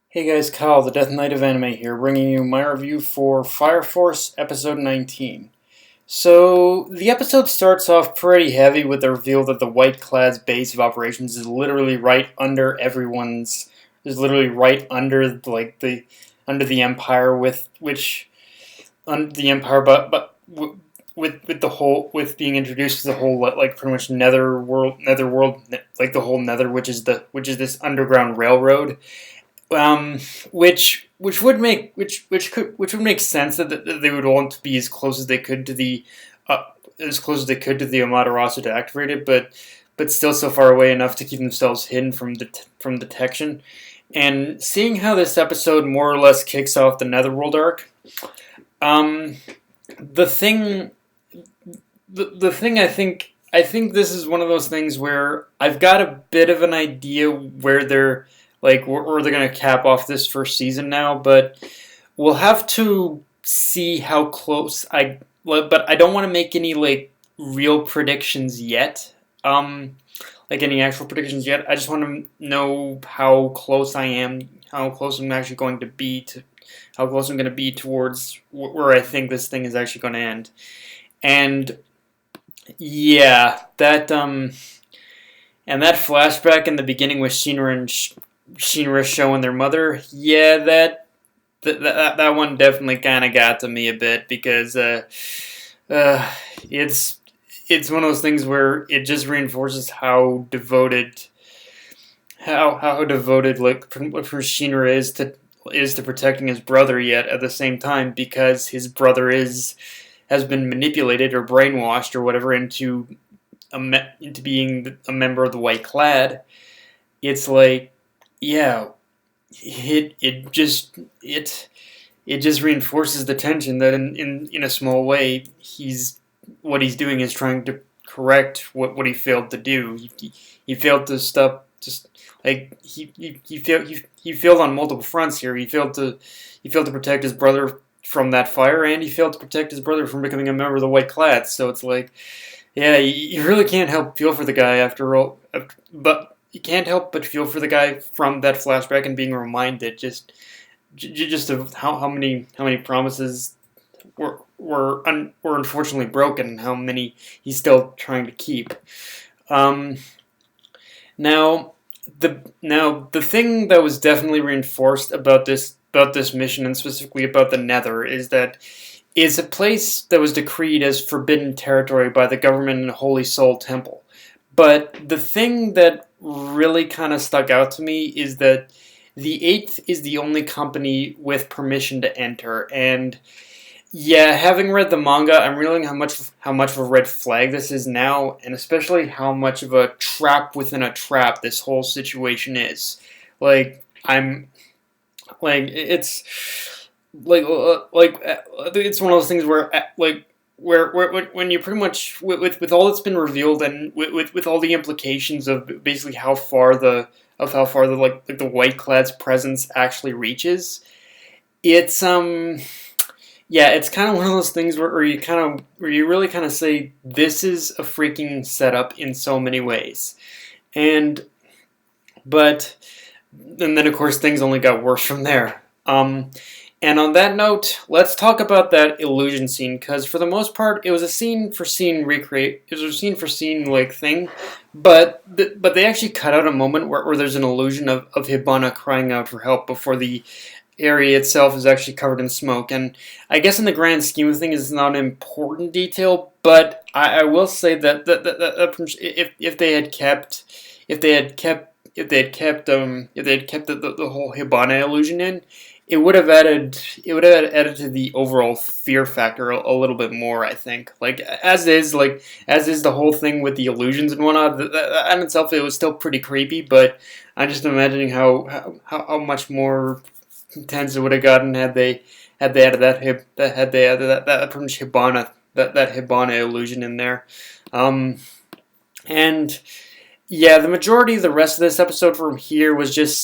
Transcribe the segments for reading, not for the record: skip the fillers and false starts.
Hey guys, Kyle, the Death Knight of Anime here, bringing you my review for Fire Force Episode 19. So, the episode starts off pretty heavy with the reveal that the White-Clad's base of operations is literally right under under the Empire, the Empire, with the whole, with being introduced to the whole, like, pretty much netherworld, like the whole nether, which is this underground railroad, which would make sense that they would want to be as close as they could to the Amaterasu to activate it, but still so far away enough to keep themselves hidden from detection. And seeing how this episode more or less kicks off the Netherworld arc, um, the thing I think this is one of those things where I've got a bit of an idea where they're gonna cap off this first season now, but we'll have to see how close But I don't want to make any real predictions yet. Like any actual predictions yet. I just want to know how close I am, how close I'm actually going to be to, how close I'm going to be towards where I think this thing is actually going to end. And yeah, that flashback in the beginning with Shinra showing their mother, yeah, that one definitely kind of got to me a bit because uh, it's it's one of those things where it just reinforces how devoted like Shinra is to protecting his brother. Yet at the same time, because his brother has been manipulated or brainwashed or whatever into being a member of the White-Clad, it's like, yeah, it just reinforces the tension that in a small way he's doing is trying to correct what he failed to do. He failed to stop just like he failed on multiple fronts here. He failed to protect his brother from that fire, and he failed to protect his brother from becoming a member of the White-Clad. So it's like, yeah, you really can't help feel for the guy after all, but you can't help but feel for the guy from that flashback and being reminded just of how many promises were unfortunately broken, and how many he's still trying to keep. Um, now the thing that was definitely reinforced about this mission, and specifically about the Nether, is that it's a place that was decreed as forbidden territory by the government and Holy Soul Temple. But the thing that really kind of stuck out to me is that the Eighth is the only company with permission to enter. And yeah, having read the manga, I'm realizing how much of a red flag this is now, and especially how much of a trap within a trap this whole situation is. Like I'm it's it's one of those things where when you pretty much with all that's been revealed, and with all the implications of basically how far the White-Clad's presence actually reaches, it's yeah, it's kind of one of those things where you really kind of say this is a freaking setup in so many ways. And but and then of course things only got worse from there. And on that note, let's talk about that illusion scene, because for the most part, it was a scene for scene recreate. It was a scene for scene thing, but they actually cut out a moment where there's an illusion of Hibana crying out for help before the area itself is actually covered in smoke. And I guess in the grand scheme of things, it's not an important detail, but I will say that if they had kept the whole Hibana illusion in, it would have added to the overall fear factor a little bit more, I think. As is the whole thing with the illusions and whatnot. That in itself, it was still pretty creepy, but I'm just imagining how much more intense it would have gotten had they added that pretty much that Hibana illusion in there. And yeah, the majority of the rest of this episode from here was just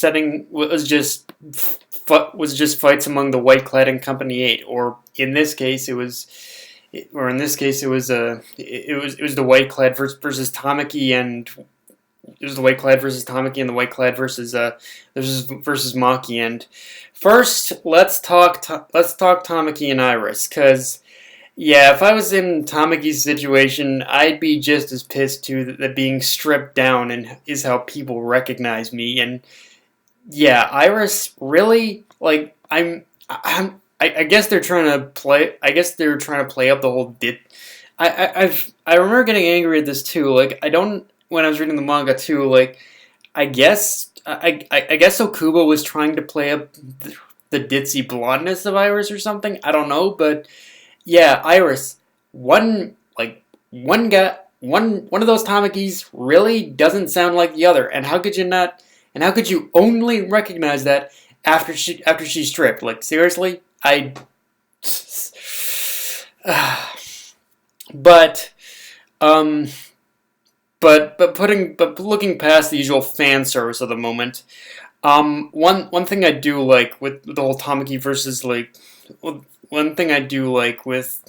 fights among the White-Clad and Company 8, or in this case it was the White-Clad versus Tamaki there's the White-Clad versus Tamaki and the White-Clad versus Maki. And first, let's talk Tamaki and Iris, because yeah, if I was in Tamaki's situation, I'd be just as pissed too that being stripped down and is how people recognize me. And yeah, Iris really like I guess they're trying to play. I guess they're trying to play up the whole dit. I remember getting angry at this too. Like I don't when I was reading the manga too. Like I guess Okubo was trying to play up the ditzy blondness of Iris or something. I don't know, but yeah, Iris. One guy, one of those Tamakis really doesn't sound like the other. And how could you not? And how could you only recognize that after she's stripped? Like seriously, I. But um, but looking past the usual fan service of the moment, one thing I do like with the whole Tamaki versus like one thing I do like with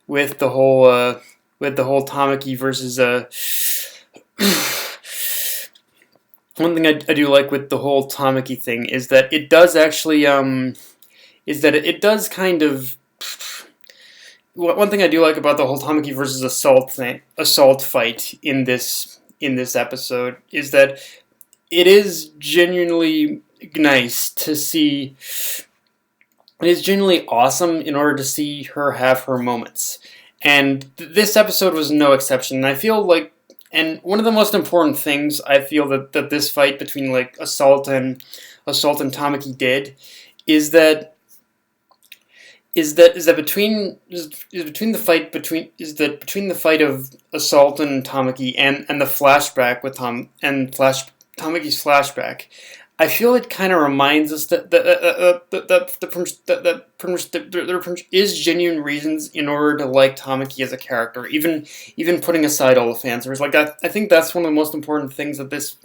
the whole Tamaki versus one thing I do like with the whole Tamaki thing is that it does actually it does kind of one thing I do like about the whole Tamaki versus assault fight in this episode is that it is genuinely nice to see. It is genuinely awesome in order to see her have her moments, and this episode was no exception. And I feel like, and one of the most important things I feel that this fight between like Assault and Tamaki did is that between the fight of Assault and Tamaki and the flashback with Tamaki's flashback. I feel it kind of reminds us that there is genuine reasons in order to like Tamaki as a character, even putting aside all the fan service. Like I think that's one of the most important things that this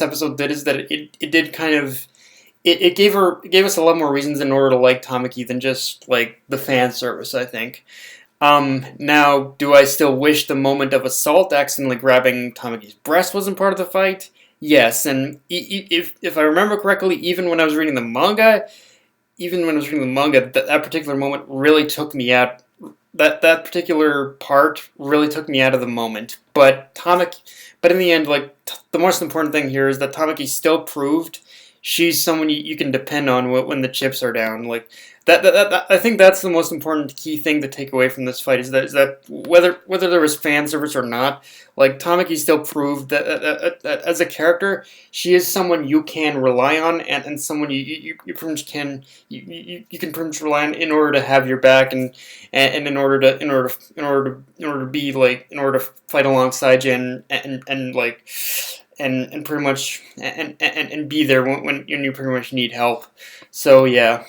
episode did is that it did kind of it gave us a lot more reasons in order to like Tamaki than just like the fan service, I think. Now, do I still wish the moment of Assault accidentally grabbing Tamaki's breast wasn't part of the fight? Yes, and if I remember correctly, even when I was reading the manga, that particular moment really took me out. That particular part really took me out of the moment. But in the end, like the most important thing here is that Tamaki still proved she's someone you can depend on when the chips are down. Like that I think that's the most important key thing to take away from this fight is that whether there was fan service or not, like Tamaki still proved that as a character, she is someone you can rely on and someone you pretty much can you can pretty much rely on in order to have your back and in order to be like in order to fight alongside you and like and pretty much and be there when you pretty much need help. So yeah.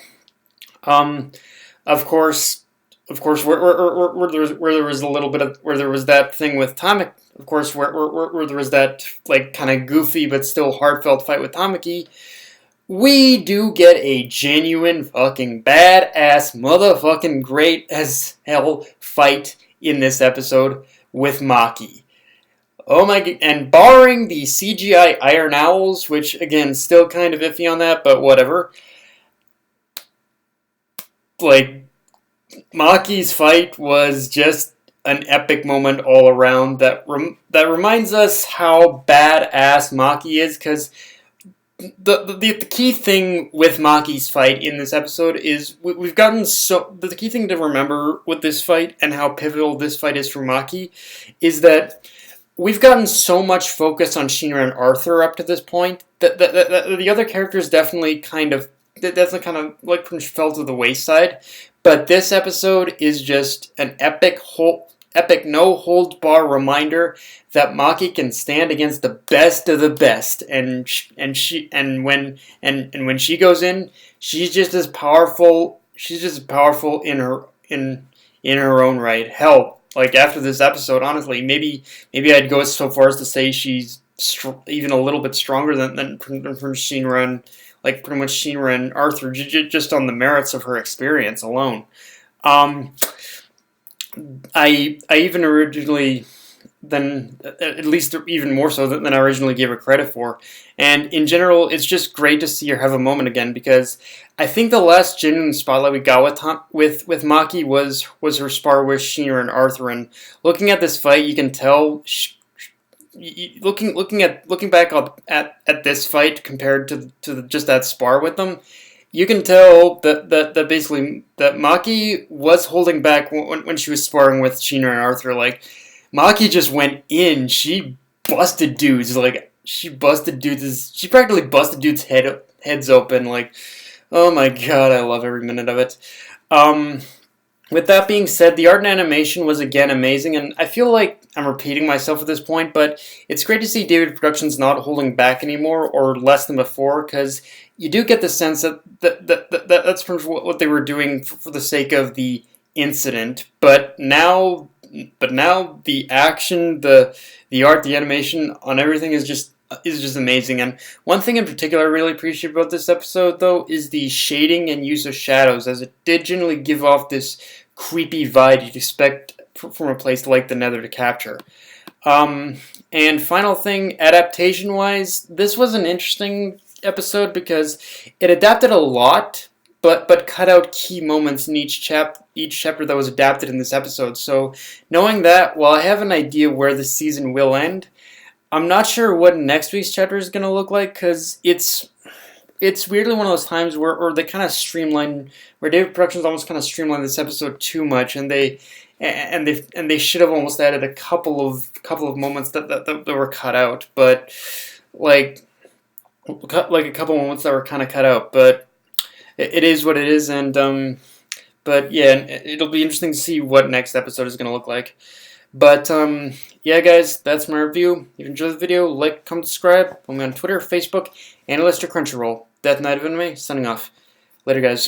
Of course, where there was a little bit of where there was that thing with Tamaki, of course, where there was that like kind of goofy but still heartfelt fight with Tamaki, we do get a genuine fucking badass motherfucking great as hell fight in this episode with Maki. Oh my god, and barring the CGI Iron Owls, which again, still kind of iffy on that, but whatever. Like, Maki's fight was just an epic moment all around that reminds us how badass Maki is, because the key thing with Maki's fight in this episode is we've gotten so... The key thing to remember with this fight and how pivotal this fight is for Maki is that we've gotten so much focus on Shinra and Arthur up to this point that the other characters definitely kind of like fell to the wayside. But this episode is just an epic no holds bar reminder that Maki can stand against the best of the best, and when she goes in, she's just as powerful. She's just as powerful in her own right. Hell, like after this episode, honestly, maybe I'd go so far as to say she's even a little bit stronger than from Shinra and like pretty much Shinra and Arthur just on the merits of her experience alone. I even originally than at least even more so than I originally gave her credit for. And in general, it's just great to see her have a moment again, because I think the last genuine spotlight we got with Maki was her spar with Sheena and Arthur. And looking at this fight, you can tell. Looking back at this fight compared to just that spar with them, you can tell that basically that Maki was holding back when she was sparring with Sheena and Arthur. Like, Maki just went in. She busted dudes. Like, she busted dudes. She practically busted dudes' heads open. Like, oh my god, I love every minute of it. Um, with that being said, the art and animation was again amazing, and I feel like I'm repeating myself at this point, but it's great to see David Productions not holding back anymore or less than before, because you do get the sense that's from what they were doing for the sake of the incident, but now the action, the art, the animation on everything is just amazing. And one thing in particular I really appreciate about this episode, though, is the shading and use of shadows, as it did generally give off this creepy vibe you'd expect from a place like the Nether to capture. Um, and final thing, adaptation-wise, this was an interesting episode because it adapted a lot, but cut out key moments in each chapter that was adapted in this episode. So knowing that, while I have an idea where the season will end, I'm not sure what next week's chapter is going to look like, because it's weirdly one of those times where they kind of streamline, where David Productions almost kind of streamlined this episode too much, and they should have almost added a couple of moments that were cut out, but like a couple moments that were kind of cut out, but it is what it is. And but yeah, it'll be interesting to see what next episode is going to look like. But yeah, guys, that's my review. If you enjoyed the video, like, comment, subscribe. I'm on Twitter, Facebook, and Crunchyroll. Death Knight of Anime, signing off. Later, guys.